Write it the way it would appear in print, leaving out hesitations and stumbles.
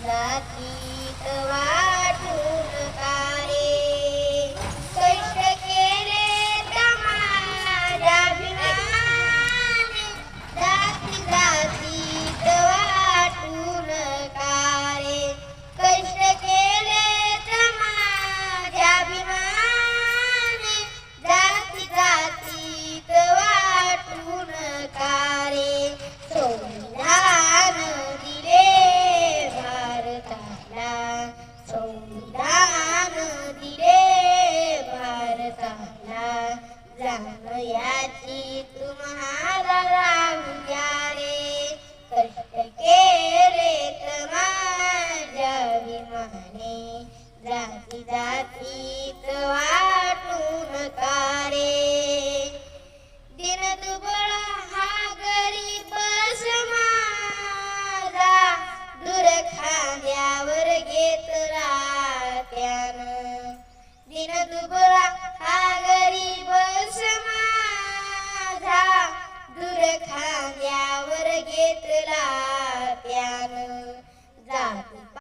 जातीत वाटून कारे कष्ट केले समाजाभिमानी जाती जातीत वाटून कारे कष्ट केले समाजाभिमानी जाती जातीत वाटून कारे संविधान दिले भारताला संविधान दिले भारताला जाण याची तुम्हाला राहू द्या रे कष्ट केले समाजाभिमानी जाती जातीत